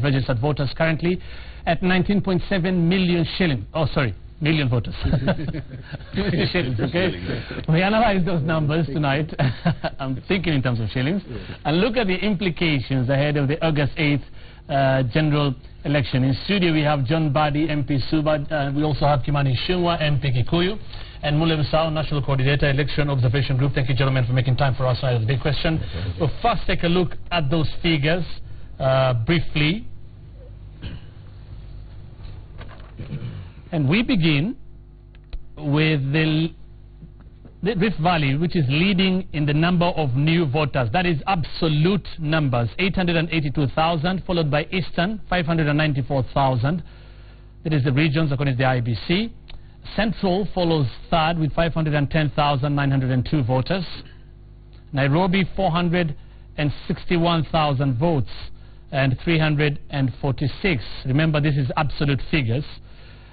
registered voters currently at 19.7 million shilling. Oh, sorry, million voters. Shillings, okay? We analyze those numbers tonight. I'm thinking in terms of shillings. And look at the implications ahead of the August 8th general election. In studio we have John Badi, MP Suba. We also have Kimani Ichung'wah, MP Kikuyu. And Mule Musau, National Coordinator, Election Observation Group. Thank you, gentlemen, for making time for us tonight. The big question. We'll first take a look at those figures briefly. And we begin with the Rift Valley, which is leading in the number of new voters. That is absolute numbers, 882,000, followed by Eastern, 594,000. That is the regions according to the IBC. Central follows third with 510,902 voters. Nairobi, 461,000 votes and 346. Remember, this is absolute figures.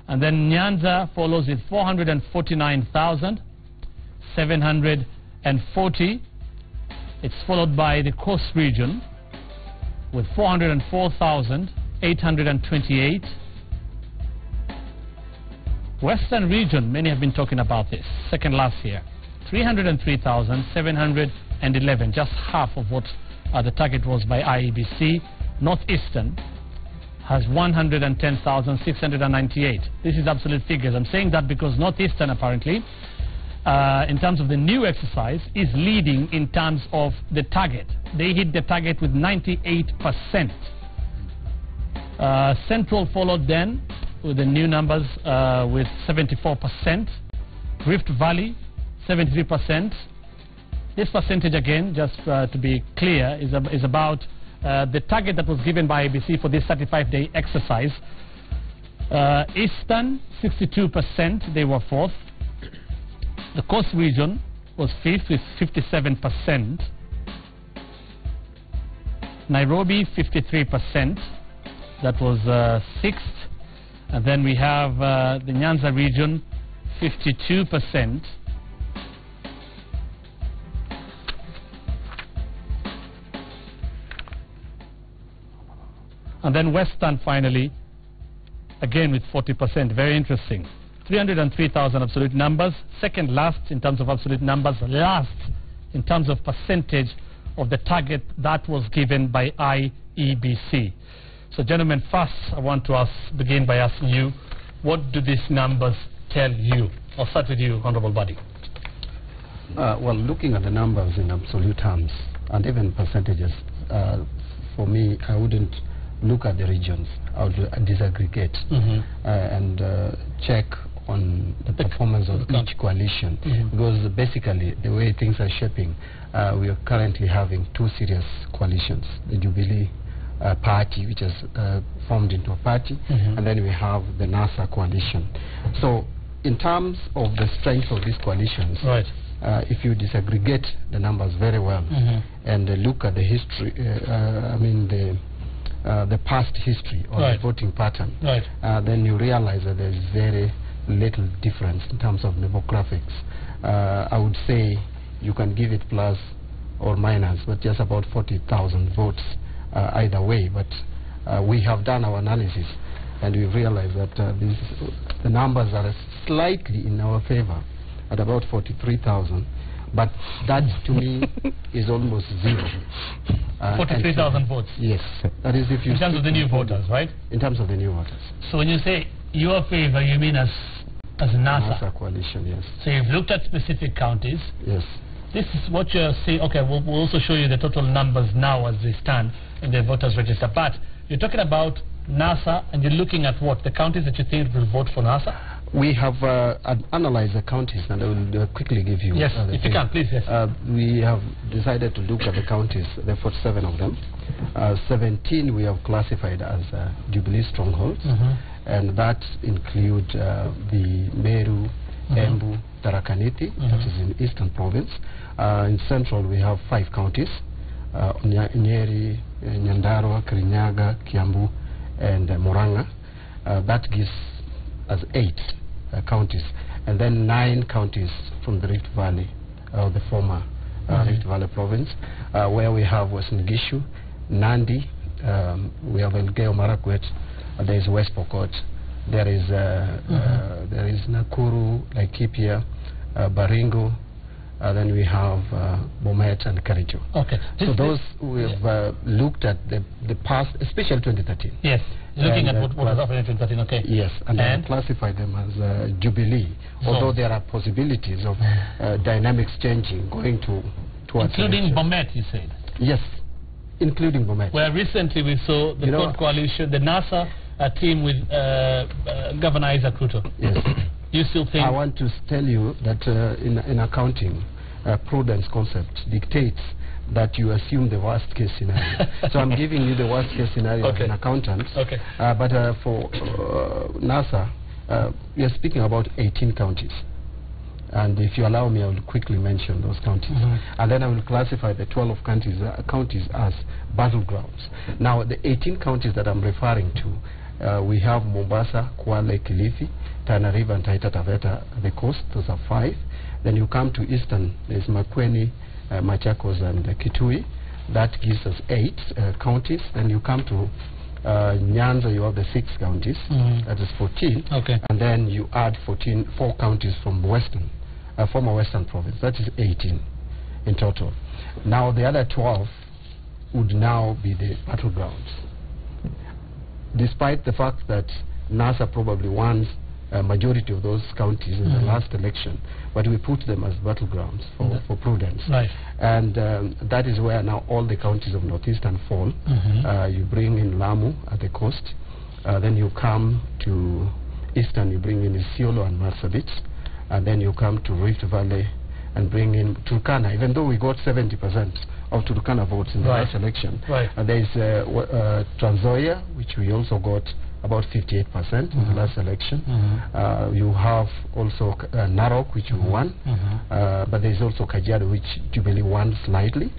And then Nyanza follows with 449,740. It's followed by the Coast region with 404,828. Western region, many have been talking about this, second last year, 303,711, just half of what the target was by IEBC. Northeastern has 110,698. This is absolute figures. I'm saying that because Northeastern apparently, in terms of the new exercise, is leading in terms of the target. They hit the target with 98%. Central followed then with the new numbers with 74%. Rift Valley, 73%. This percentage again, just to be clear, is about the target that was given by IBC for this 35-day exercise. Eastern, 62%, they were fourth. The Coast region was fifth with 57%. Nairobi, 53%, that was sixth. And then we have the Nyanza region, 52%. And then Western finally, again with 40%, very interesting. 303,000 absolute numbers, second last in terms of absolute numbers, last in terms of percentage of the target that was given by IEBC. So gentlemen, first I want to begin by asking you, what do these numbers tell you? I'll start with you, Honorable Badi. Well, looking at the numbers in absolute terms and even percentages, for me, I wouldn't look at the regions. I would disaggregate and check on the performance of each coalition, because basically the way things are shaping, we are currently having two serious coalitions. The Jubilee party, which has formed into a party, and then we have the NASA coalition. So in terms of the strength of these coalitions, if you disaggregate the numbers very well and look at the history, I mean the past history of the voting pattern, then you realize that there's very little difference in terms of demographics. I would say you can give it plus or minus, but just about 40,000 votes either way. But we have done our analysis and we realized that the numbers are slightly in our favor at about 43,000. But that to me is almost zero. 43,000 votes? Yes. That is if you... In terms of the new voters, right? In terms of the new voters. So when you say your favor, you mean as NASA? NASA coalition, yes. So you've looked at specific counties? Yes. This is what you're saying. Okay, we'll also show you the total numbers now as they stand in the voters register. But you're talking about NASA and you're looking at what? The counties that you think will vote for NASA? We have analyzed the counties, and I will quickly give you... Yes, if you can, please, yes. We have decided to look at the counties, there are 47 of them. 17 we have classified as Jubilee strongholds, and that include the Meru, Embu, Tharaka Nithi, that is in Eastern Province. In Central we have 5 counties, Nyeri, Nyandarua, Kirinyaga, Kiambu, and Murang'a. That gives us 8 counties, and then 9 counties from the Rift Valley, the former Rift Valley province, where we have Uasin Gishu, Nandi, we have Elgeyo Marakwet, there is West Pokot, there is Nakuru, Laikipia, Baringo, then we have Bomet and Kericho. Okay. So those we have looked at the past, especially 2013. Yes. Looking at what was happening in 2013, okay. Yes, and I classify them as Jubilee, although there are possibilities of dynamics changing, going towards... Including Bomet, you said? Yes, including Bomet. Where recently we saw the Code Coalition, the NASA team with Governor Isaac Ruto. Yes. You still think... I want to tell you that in accounting, prudence concept dictates that you assume the worst case scenario. So I'm giving you the worst case scenario as an accountant. Okay. But for NASA, we are speaking about 18 counties. And if you allow me, I will quickly mention those counties. And then I will classify the 12 counties as battlegrounds. Now, the 18 counties that I'm referring to, we have Mombasa, Kwale, Kilifi, Tana River, and Taita Taveta, the coast. Those are 5. Then you come to eastern, there's Makueni, Machakos, and Kitui. That gives us 8 counties. Then you come to Nyanza, you have the 6 counties. That is 14. Okay. And then you add 4 counties from former Western province. That is 18 in total. Now the other 12 would now be the battlegrounds. Despite the fact that NASA probably won a majority of those counties in the last election, but we put them as battlegrounds for prudence. Right. And that is where now all the counties of Northeastern fall. You bring in Lamu at the coast, then you come to Eastern, you bring in Isiolo and Marsabit, and then you come to Rift Valley and bring in Turkana, even though we got 70% of Turkana votes in the last election. There is Trans Nzoia, which we also got about 58% in the last election. You have also Narok, which we won, but there is also Kajiado, which Jubilee won slightly.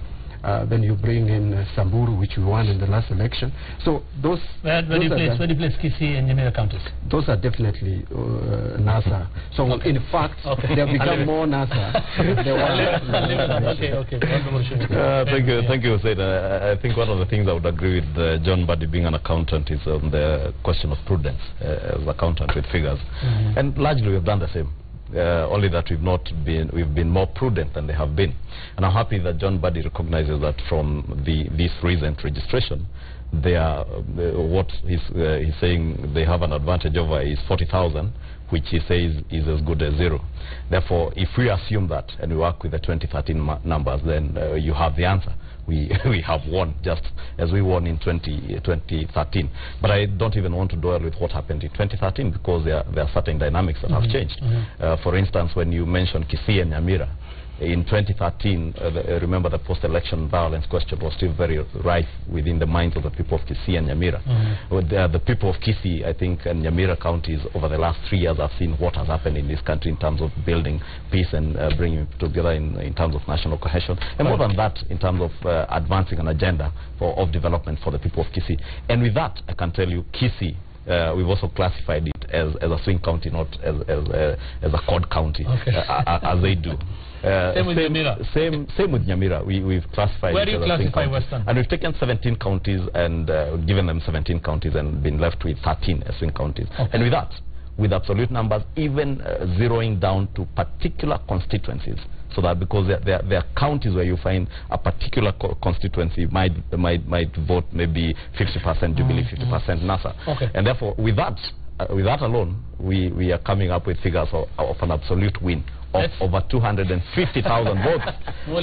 Then you bring in Samburu, which we won in the last election. So those... Where do you place Kisii and Nyamira counties? Those are definitely NASA. So in fact, they have become more NASA. Thank you, Said. I think one of the things I would agree with John Mbadi, being an accountant, is on the question of prudence as accountant with figures. And largely we have done the same. Only that we've been more prudent than they have been. And I'm happy that John Mbadi recognizes that from this recent registration, they are, what he's saying they have an advantage over is 40,000, which he says is as good as 0. Therefore, if we assume that and we work with the 2013 numbers, then you have the answer. We have won just as we won in 2013. But I don't even want to dwell with what happened in 2013 because there are certain dynamics that have changed. For instance, when you mentioned Kisii and Nyamira, in 2013, remember the post-election violence question was still very rife within the minds of the people of Kisii and Nyamira. The people of Kisii, I think, and Nyamira counties over the last 3 years have seen what has happened in this country in terms of building peace and bringing together in terms of national cohesion. And more than that, in terms of advancing an agenda of development for the people of Kisii. And with that, I can tell you, Kisii, we've also classified it as a swing county, not as a chord county, as they do. Same with Nyamira. Same with Nyamira. We've classified. Where do you classify Western? And we've taken 17 counties and given them 17 counties and been left with 13 swing counties. And with that, with absolute numbers, even zeroing down to particular constituencies. So that because there are counties where you find a particular constituency might vote maybe 50% Jubilee, 50% NASA. And therefore, with that alone, we are coming up with figures of an absolute win of over 250,000 votes. Over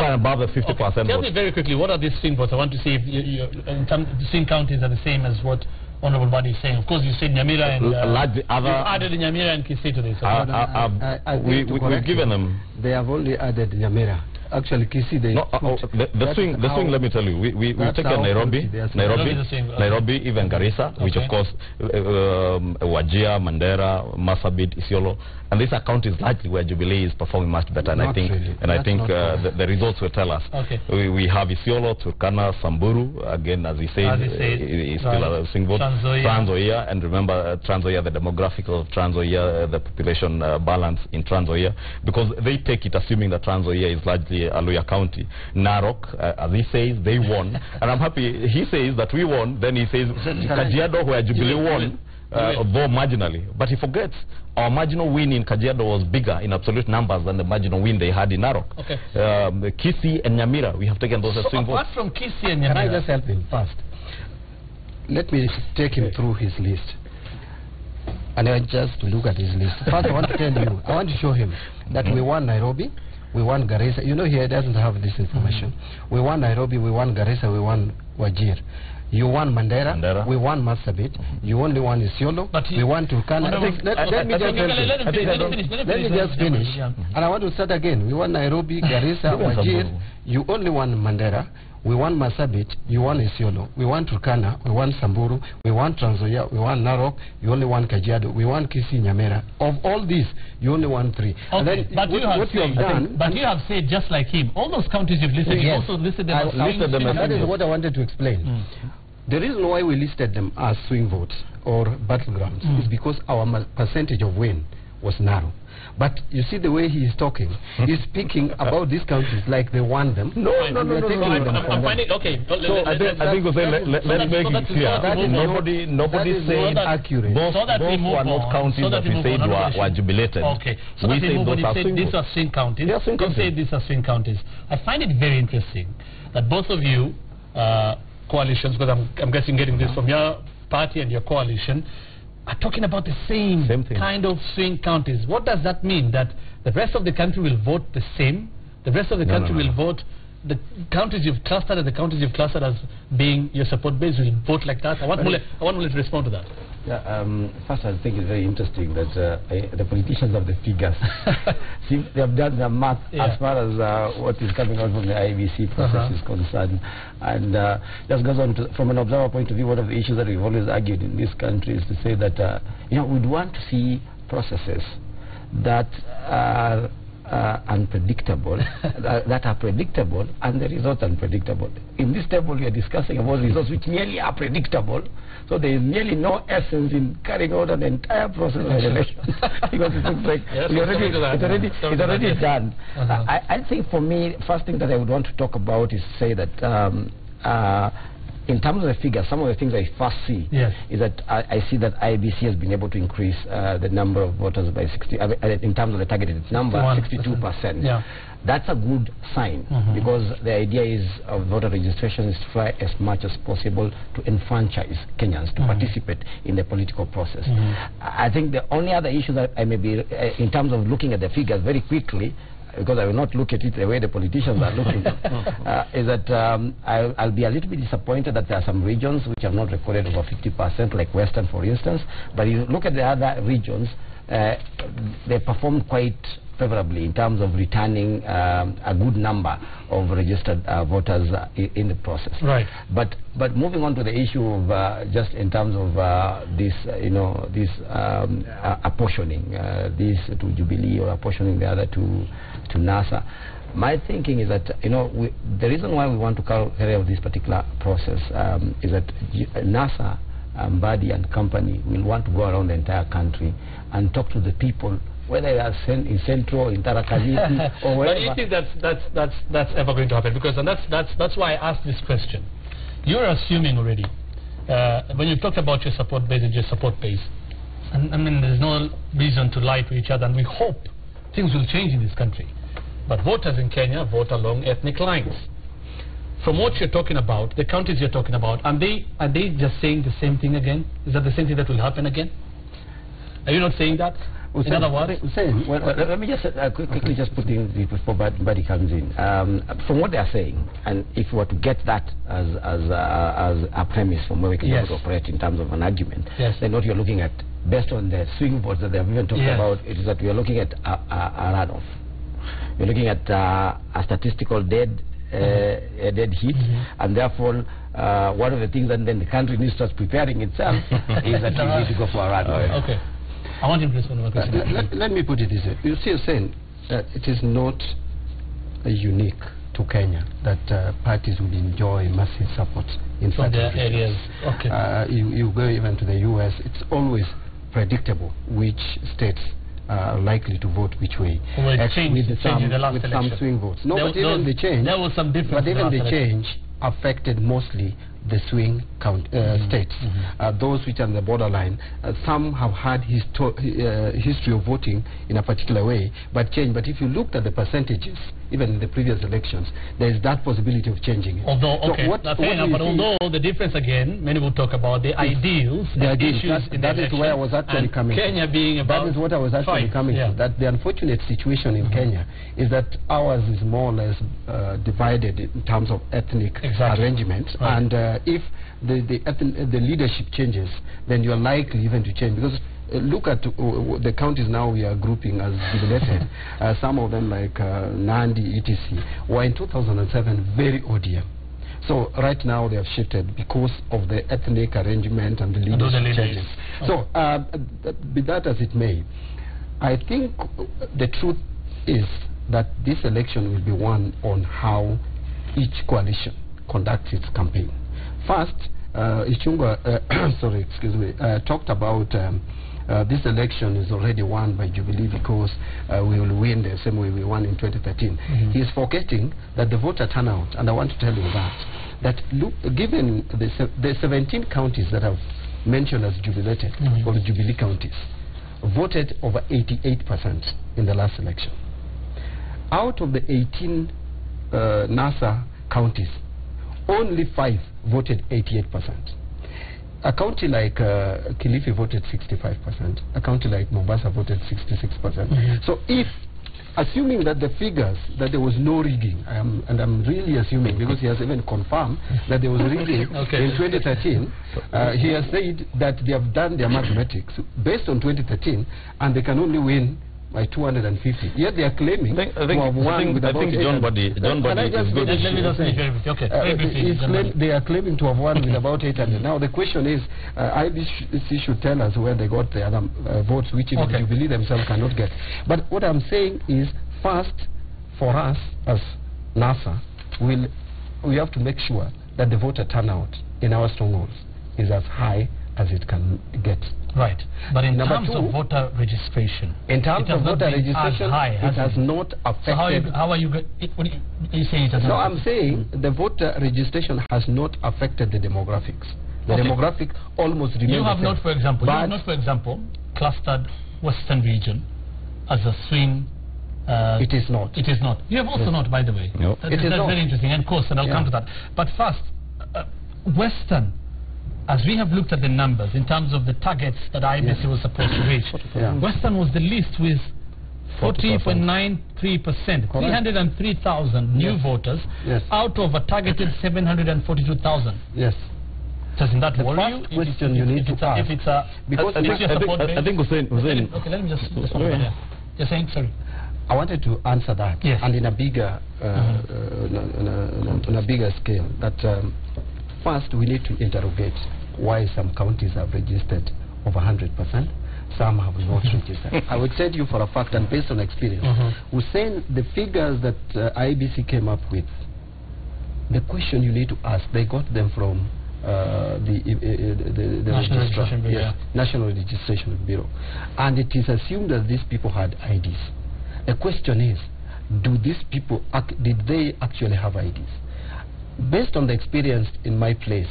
and above the 50% Tell me very quickly, what are these swing votes? I want to see if the swing counties are the same as what Honorable Mbadi is saying. Of course, you said Nyamira and you added Nyamira and Kisii to this. We've given them. They have only added Nyamira. Actually, Kisii, the swing. Let me tell you, we've taken Nairobi, even Garissa, which of course Wajir, Mandera, Marsabit, Isiolo, and these are counties largely where Jubilee is performing much better. And I think the results will tell us. We have Isiolo, Turkana, Samburu. Again, as he said, is still a swing vote. Trans Nzoia, and remember Trans Nzoia, the demographics of Trans Nzoia, the population balance in Trans Nzoia, because they take it assuming that Trans Nzoia is largely especially Aluya County. Narok, as he says, they won. And I'm happy he says that we won. Then he says Kajiado, where Jubilee won, though marginally. But he forgets our marginal win in Kajiado was bigger in absolute numbers than the marginal win they had in Narok. Okay. Kisii and Nyamira, we have taken those as swing votes. Apart from Kisii and Nyamira, can I just help him first? Let me take him through his list. And I just look at his list. First, I want to tell you, I want to show him that we won Nairobi, we won Garissa. You know, here doesn't have this information. We won Nairobi, we won Garissa, we won Wajir. You won Mandera, we won Marsabit. You only won Isiolo, we won Turkana. Let me just finish. And I want to start again. We won Nairobi, Garissa, Wajir. You only won Mandera. We won Marsabit, you won Isiolo, we won Turkana, we won Samburu, we won Trans Nzoia, we won Narok, you only won Kajiado, we won Kisii, Nyamira. Of all these, you only won 3. Okay, and then but you have said just like him, all those counties you've listed, you also listed them as listed them as that is what I wanted to explain. The reason why we listed them as swing votes or battlegrounds is because our percentage of win was narrow. But you see the way he is talking, he's speaking about these countries like they won them. No. I'm finding, okay. So I think let's make it clear. Nobody said accurate. Those were not counties that we said were jubilated. Okay. So we said these are swing counties. You say these are swing counties. I find it very interesting that both of you, coalitions, because I'm guessing getting this from your party and your coalition, are talking about the same kind of swing counties. What does that mean? That the rest of the country will vote the same? The rest of the country will vote, the counties you've clustered and the counties you've clustered as being your support base will vote like that? I want Mule to respond to that. Yeah, first I think it's very interesting that the politicians of the figures see they have done their math as far as what is coming out from the IEBC process is concerned, and just goes on to, from an observer point of view, one of the issues that we've always argued in this country is to say that we'd want to see processes that are unpredictable, that are predictable, and the results unpredictable. In this table we are discussing about results which merely are predictable, so there is nearly no essence in carrying out an entire process of elections because it looks like it's already done. I think for me, first thing that I would want to talk about is say that in terms of the figures, some of the things I first see is that I see that IEBC has been able to increase the number of voters by 60, in terms of the targeted number, 62%. Yeah. That's a good sign because the idea is of voter registration is to try as much as possible to enfranchise Kenyans to participate in the political process. I think the only other issue that I may be, in terms of looking at the figures very quickly, because I will not look at it the way the politicians are looking, is that I'll be a little bit disappointed that there are some regions which have not recorded over 50%, like Western, for instance. But if you look at the other regions, they performed quite favorably in terms of returning a good number of registered voters in the process. Right. But moving on to the issue of just in terms of this, this apportioning, this to Jubilee or apportioning the other to NASA. My thinking is that the reason why we want to carry out this particular process is that NASA, Mbadi and company will want to go around the entire country and talk to the people, whether they are in Central, in Tarakaniti, or wherever. But do you think that's ever going to happen? Because that's why I asked this question. You're assuming already when you talked about your support base and your support base, and I mean there's no reason to lie to each other, and we hope things will change in this country. But voters in Kenya vote along ethnic lines. From what you're talking about, the counties you're talking about, are they just saying the same thing again? Is that the same thing that will happen again? Are you not saying that? In other words? Well, let me just quickly just put in before Buddy comes in. From what they are saying, and if we were to get that as a premise from where we can operate in terms of an argument, then what you're looking at, based on the swing votes that they have even talked about, it is that we are looking at a runoff. We're looking at a statistical dead heat, and therefore one of the things that then the country needs to start preparing itself is that we need to go for a runoff. Okay. I want him to respond to my question. Let me put it this way. You see, you're saying that it is not unique to Kenya that parties would enjoy massive support in from their areas. Okay. You go even to the US, it's always predictable which states likely to vote which way. With some swing votes. No, but even the change. There was some difference. But even the change affected mostly the swing states, those which are on the borderline. Some have had history of voting in a particular way, but change. But if you looked at the percentages, even in the previous elections, there is that possibility of changing it. Although, so okay, but although the difference again, many will talk about the ideals, the issues in that is where I was actually coming Kenya to. being about that is what I was actually coming to. That the unfortunate situation in Kenya is that ours is more or less divided in terms of ethnic arrangements, and if the leadership changes, then you are likely even to change, because look at the counties now we are grouping as jubilated. Some of them like Nandi, etc. were in 2007 very ODM. So right now they have shifted because of the ethnic arrangement and the leadership changes. So be that as it may, I think the truth is that this election will be won on how each coalition conducts its campaign. First, Ichung'wah talked about this election is already won by Jubilee because we will win the same way we won in 2013. He is forgetting that the voter turnout, and I want to tell you that look, given the 17 counties that I've mentioned as jubilated, or the Jubilee counties, voted over 88% in the last election. Out of the 18 NASA counties, only 5 voted 88%. A county like Kilifi voted 65%. A county like Mombasa voted 66%. So if, assuming that the figures, that there was no rigging, and I'm really assuming, because he has even confirmed that there was rigging in 2013, he has said that they have done their mathematics based on 2013, and they can only win by 250. Yet they are claiming to have won with about 800. John Body is good. They are claiming to have won with about 800. Now the question is, IBC should tell us where they got the other votes, which even Jubilee themselves cannot get. But what I'm saying is, first, for us as NASA, we have to make sure that the voter turnout in our strongholds is as high as it can get. Right. But in terms of voter registration, in terms of voter registration, it has not affected. So how are you saying it has not? No, I'm saying the voter registration has not affected the demographics. The demographic almost remains. You have not, for example, clustered Western region as a swing. It is not. It is not. You have also not, by the way. No. That's very interesting, and of course, and I'll come to that. But first, Western. As we have looked at the numbers in terms of the targets that IBC was supposed to reach, Western was the least with 40.93%, 303,000 new voters out of a targeted 742,000. Yes. Doesn't that worry you? Question you need to ask. If it's a because I think Hussein. Okay, let me just You're saying, sorry. I wanted to answer that, and in a bigger, on a bigger scale. That first we need to interrogate why some counties have registered over 100%, some have not registered. I would tell you for a fact, and based on experience, Hussein, the figures that IBC came up with, the question you need to ask, they got them from the National Registration Bureau, and it is assumed that these people had IDs. The question is, do these people did they actually have IDs? Based on the experience in my place,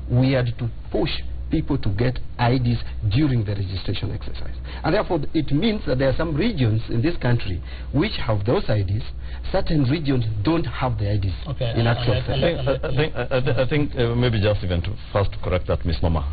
we had to push people to get IDs during the registration exercise. And therefore, it means that there are some regions in this country which have those IDs. Certain regions don't have the IDs in actual fact. I think maybe just even to first correct that misnomer,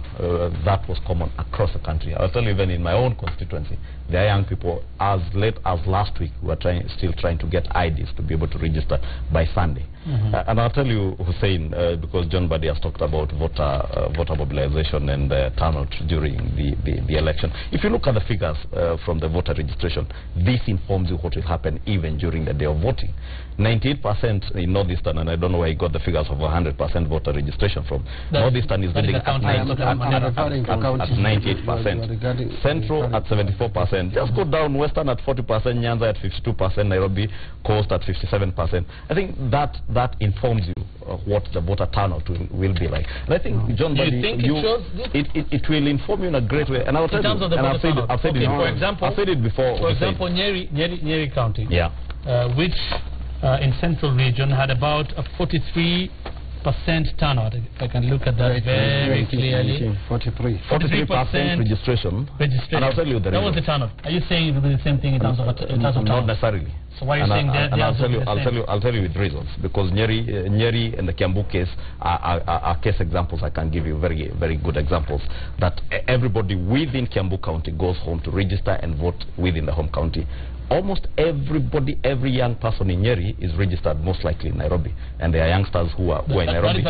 that was common across the country. I'll tell you, even in my own constituency, there are young people as late as last week who are still trying to get IDs to be able to register by Sunday. And I'll tell you, Hussein, because John Badi has talked about voter mobilization and turnout during the election. If you look at the figures from the voter registration, this informs you what will happen even during the day of voting. 98% in Northeastern, and I don't know where he got the figures of 100% voter registration from. Northeastern is building at 98%. 98%. Central at 74%. Just go down Western at 40%, Nyanza at 52%, Nairobi Coast at 57%. I think that informs you what the voter turnout will be like. And I think, John, do you think it will inform you in a great way. And I'll tell you, and I've said it before. For example, Nyeri County, which in Central Region had about a 43% turnout. If I can look at that very clearly. 43% registration. And I'll tell you the reason. That was the turnout. Are you saying it will be the same thing in terms of turnout? Not necessarily. So why are you saying that? And I'll tell you with reasons, because Nyeri and the Kiambu case are case examples. I can give you very, very good examples that everybody within Kiambu County goes home to register and vote within the home county. Almost everybody, every young person in Nyeri is registered most likely in Nairobi, and there are youngsters who are in Nairobi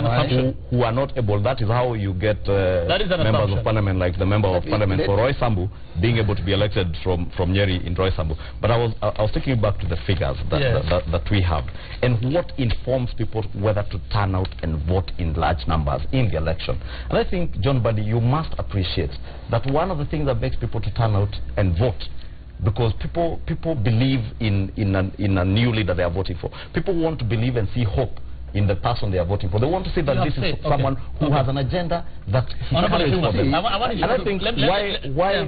who are not able. That is how you get members of parliament, like the member of parliament for Roy Sambu being able to be elected from Nyeri in Roy Sambu. But I was taking you back to the figures that we have, and what informs people whether to turn out and vote in large numbers in the election. And I think, John Buddy, you must appreciate that one of the things that makes people to turn out and vote, because people believe in a new leader they are voting for. People want to believe and see hope in the person they are voting for. They want to see that this is someone who has an agenda that carries for them. And I think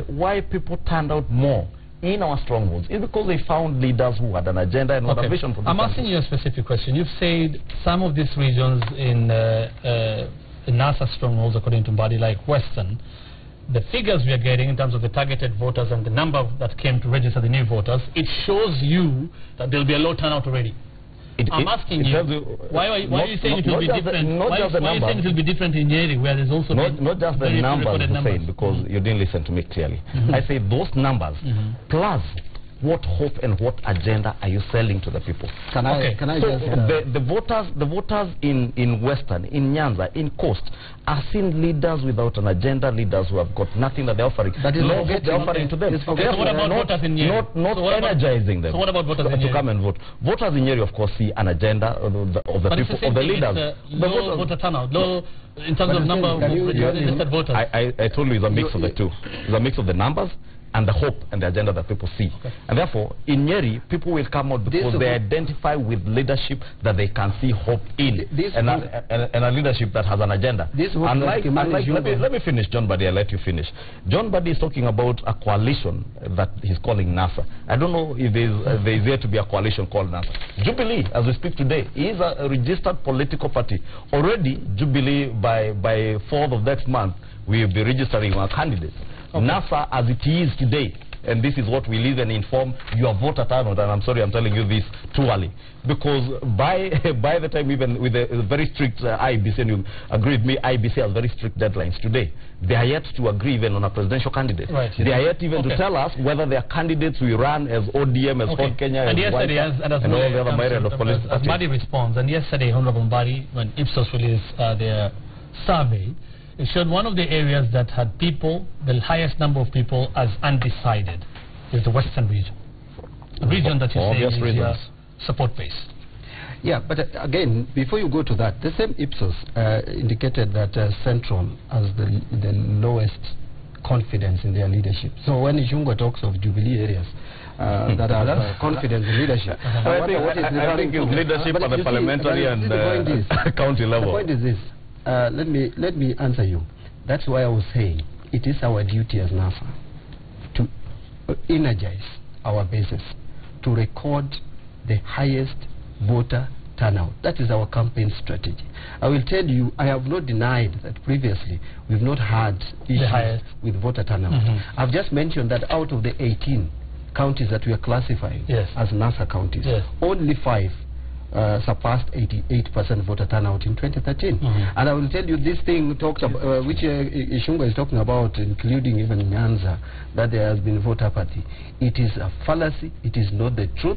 why people turned out more in our strongholds is because they found leaders who had an agenda and had a vision for the country. Asking you a specific question. You've said some of these regions in NASA strongholds, according to Mbadi, like Western, the figures we are getting in terms of the targeted voters and the number that came to register the new voters, it shows you that there will be a low turnout already. I'm asking you, why are you saying it will be different? Why are you saying it will be different in Nyeri, where there's also not just the numbers, Hussein, because you didn't listen to me clearly. I say those numbers plus what hope and what agenda are you selling to the people? Can I just the voters in Western, in Nyanza, in Coast are seeing leaders without an agenda, leaders who have got nothing that they're offering. That is no hope they're offering to them. So what about voters in Nyeri? Not energizing them. So what about voters in Nyeri? To come and vote. Voters in Nyeri, of course, see an agenda of the people, of the leaders. Low voter turnout, low in terms of number of registered voters. I told you it's a mix of the two. It's a mix of the numbers and the hope and the agenda that people see. And therefore, in Nyeri, people will come out because they identify with leadership that they can see hope in, and a leadership that has an agenda. Let me finish, John Buddy, I'll let you finish. John Buddy is talking about a coalition that he's calling NASA. I don't know if there's yet to be a coalition called NASA. Jubilee, as we speak today, is a registered political party. Already, Jubilee, by 4th of next month, we will be registering our candidates. NASA, as it is today, and this is what will even inform your voter turnout, and I'm sorry I'm telling you this too early, because by the time, even with a very strict IEBC, and you agree with me, IEBC has very strict deadlines today. They are yet to agree even on a presidential candidate. They are yet even to tell us whether their candidates will run as ODM, as Ford Kenya, and as yesterday, and all the other myriad of political parties. Mbadi responds, and yesterday, Honorable Mbadi, when Ipsos released their survey, it showed one of the areas that had people, the highest number of people as undecided, is the Western region. The region that you say is your support base. Yeah, but again, before you go to that, the same Ipsos indicated that Central has the lowest confidence in their leadership. So when Ishungwa talks of Jubilee areas that have confidence in leadership, I think it's leadership at the parliamentary and county level. The point is this. Let me answer you. That's why I was saying it is our duty as NASA to energize our bases, to record the highest voter turnout. That is our campaign strategy. I will tell you, I have not denied that previously we've not had issues with voter turnout. I've just mentioned that out of the 18 counties that we are classifying as NASA counties, only 5 surpassed 88% voter turnout in 2013. And I will tell you this thing talked about, which Ishungwa is talking about, including even Nyanza, that there has been voter apathy. It is a fallacy. It is not the truth.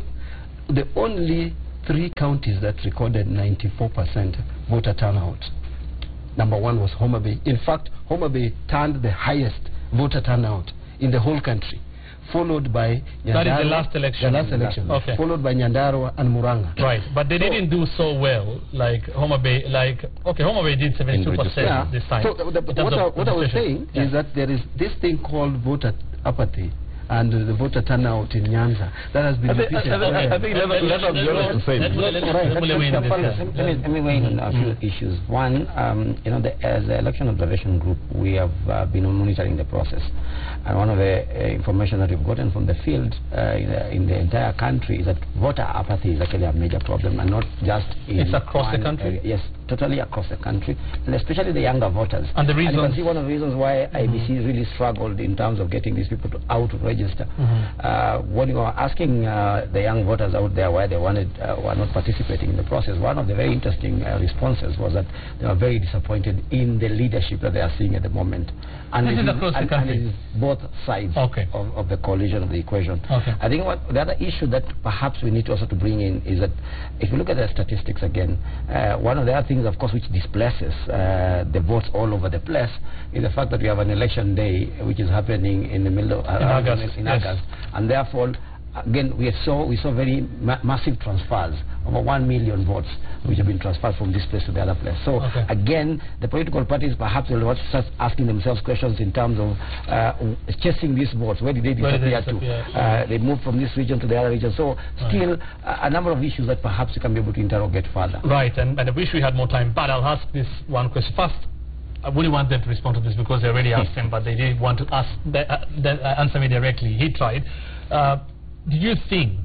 The only 3 counties that recorded 94% voter turnout. Number 1 was Homa Bay. In fact, Homa Bay turned the highest voter turnout in the whole country. followed by Nyandarua. That is the last election. The last election. Okay. Followed by Nyandarua and Muranga. Right, but they didn't do so well. Like Homa Bay, Homa Bay did 72% this time. So what I was saying is that there is this thing called voter apathy and the voter turnout in Nyanza that has been repeated. I think let us be honest to say. Let me weigh in on a few issues. One, as the election observation group, we have been monitoring the process, and one of the information that we've gotten from the field in the entire country is that voter apathy is actually a major problem, and not just in it's across the country. Yes, totally across the country, and especially the younger voters. And the reason, you can see one of the reasons why IBC really struggled in terms of getting these people out to register. When you are asking the young voters out there why they were not participating in the process, one of the very interesting responses was that they are very disappointed in the leadership that they are seeing at the moment. And this is across the country. And it is both sides of the coalition of the equation. I think the other issue that perhaps we need also to bring in is that if you look at the statistics again, one of the other things, of course, which displaces the votes all over the place is the fact that we have an election day which is happening in the middle of in August, and therefore again we saw very massive transfers, over 1 million votes which have been transferred from this place to the other place. So again, the political parties perhaps will start asking themselves questions in terms of chasing these votes. Where did they disappear to? They moved from this region to the other region. So still a number of issues that perhaps you can be able to interrogate further. Right, and I wish we had more time, but I'll ask this one question first. I wouldn't want them to respond to this because they already asked him, but they didn't want to answer me directly. He tried. Do you think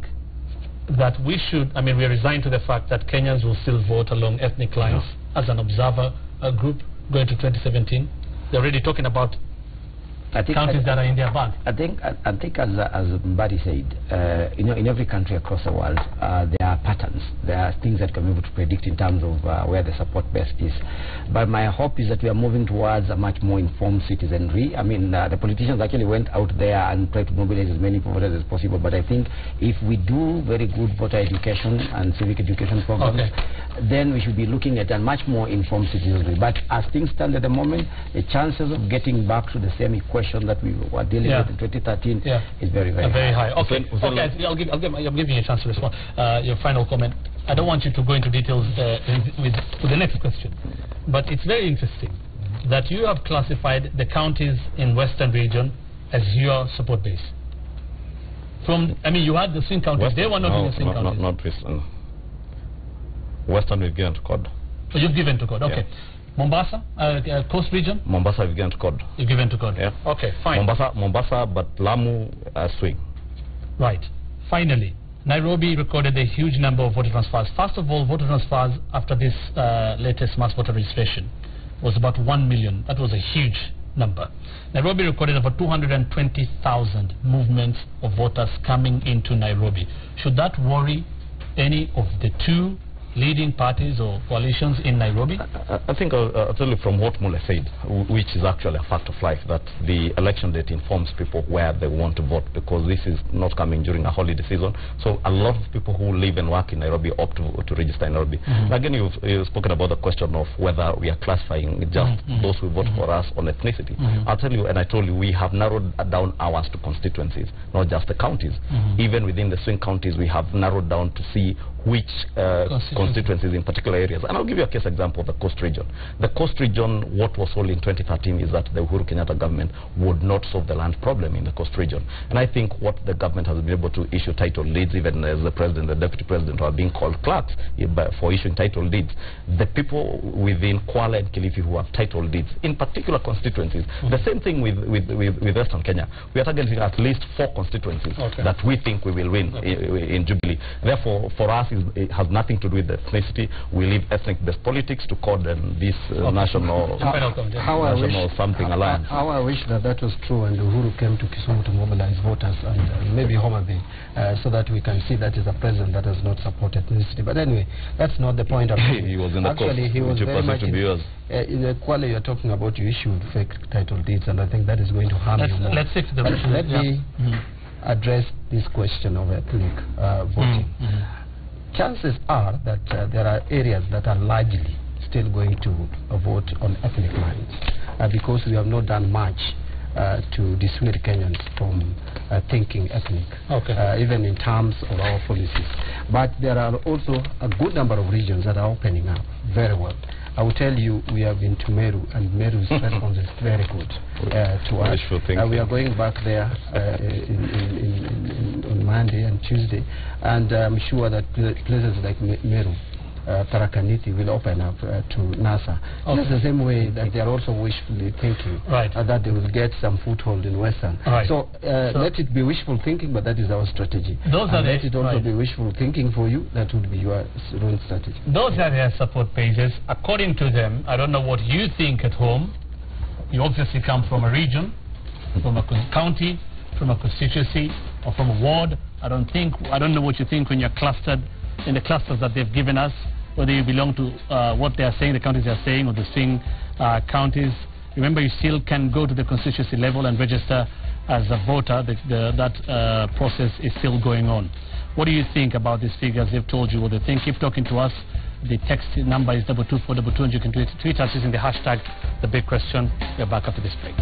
that we should, we are resigned to the fact that Kenyans will still vote along ethnic lines as an observer group going to 2017? They're already talking about counties that are in their bag. I think as Mbadi said, in every country across the world, there are patterns. There are things that can be able to predict in terms of where the support base is. But my hope is that we are moving towards a much more informed citizenry. The politicians actually went out there and tried to mobilize as many voters as possible. But I think if we do very good voter education and civic education programs, then we should be looking at a much more informed citizenry. But as things stand at the moment, the chances of getting back to the same equation that we were dealing with in 2013 is very, very high. Okay, I'll give you a chance to respond. Your final comment. I don't want you to go into details with the next question, but it's very interesting that you have classified the counties in Western region as your support base. You had the swing counties. Western, they were not in the swing counties. Not Western. Western we've given to CORD. So you've given to CORD. Okay. Mombasa, coast region? Mombasa we've given to CORD. You've given to CORD. Yeah. Okay, fine. Mombasa, but Lamu swing. Right. Finally, Nairobi recorded a huge number of voter transfers. First of all, voter transfers after this latest mass voter registration was about 1 million. That was a huge number. Nairobi recorded over 220,000 movements of voters coming into Nairobi. Should that worry any of the two leading parties or coalitions in Nairobi? I think I'll tell you from what Mule said, which is actually a fact of life, that the election date informs people where they want to vote, because this is not coming during a holiday season. So a lot of people who live and work in Nairobi opt to register in Nairobi. Again, you've spoken about the question of whether we are classifying just those who vote for us on ethnicity. I'll tell you, and I told you, we have narrowed down ours to constituencies, not just the counties. Even within the swing counties, we have narrowed down to see which constituencies in particular areas. And I'll give you a case example of the coast region. The coast region, what was told in 2013 is that the Uhuru Kenyatta government would not solve the land problem in the coast region. And I think what the government has been able to issue title deeds, even as the president, the deputy president are being called clerks for issuing title deeds. The people within Kwale and Kilifi who have title deeds, in particular constituencies, the same thing with Western Kenya. We are targeting at least 4 constituencies that we think we will win in Jubilee. Therefore, for us, it has nothing to do with ethnicity. We leave ethnic-based politics to CORD and this national something alliance. How I wish that was true and Uhuru came to Kisumu to mobilize voters and maybe Homa Bay, so that we can see that is a president that does not support ethnicity. But anyway, that's not the point of He was in the Actually, he was very much in the Kwale you're talking about. You issued fake title deeds, and I think that is going to harm you more. Let's stick to the let me address this question of ethnic voting. Chances are that there are areas that are largely still going to vote on ethnic lines because we have not done much to dissuade Kenyans from thinking ethnic, Okay. even in terms of our policies. But there are also a good number of regions that are opening up very well. I will tell you, we have been to Meru, and Meru's response is very good to us. We are going back there on Monday and Tuesday, and I'm sure that places like Meru, Tarakaniti will open up to NASA. Okay. Just the same way that they are also wishfully thinking that they will get some foothold in Western. So let it be wishful thinking, but that is our strategy. Let it also be wishful thinking for you. That would be your own strategy. Those are their support pages. According to them, I don't know what you think at home. You obviously come from a region, from a county, from a constituency, or from a ward. I don't know what you think when you're clustered in the clusters that they've given us, whether you belong to what they are saying, the counties they are saying, or the swing counties. Remember, you still can go to the constituency level and register as a voter. That process is still going on. What do you think about these figures? They've told you what they think. Keep talking to us. The text number is 22422, and you can tweet us using the hashtag #TheBigQuestion. We're back after this break.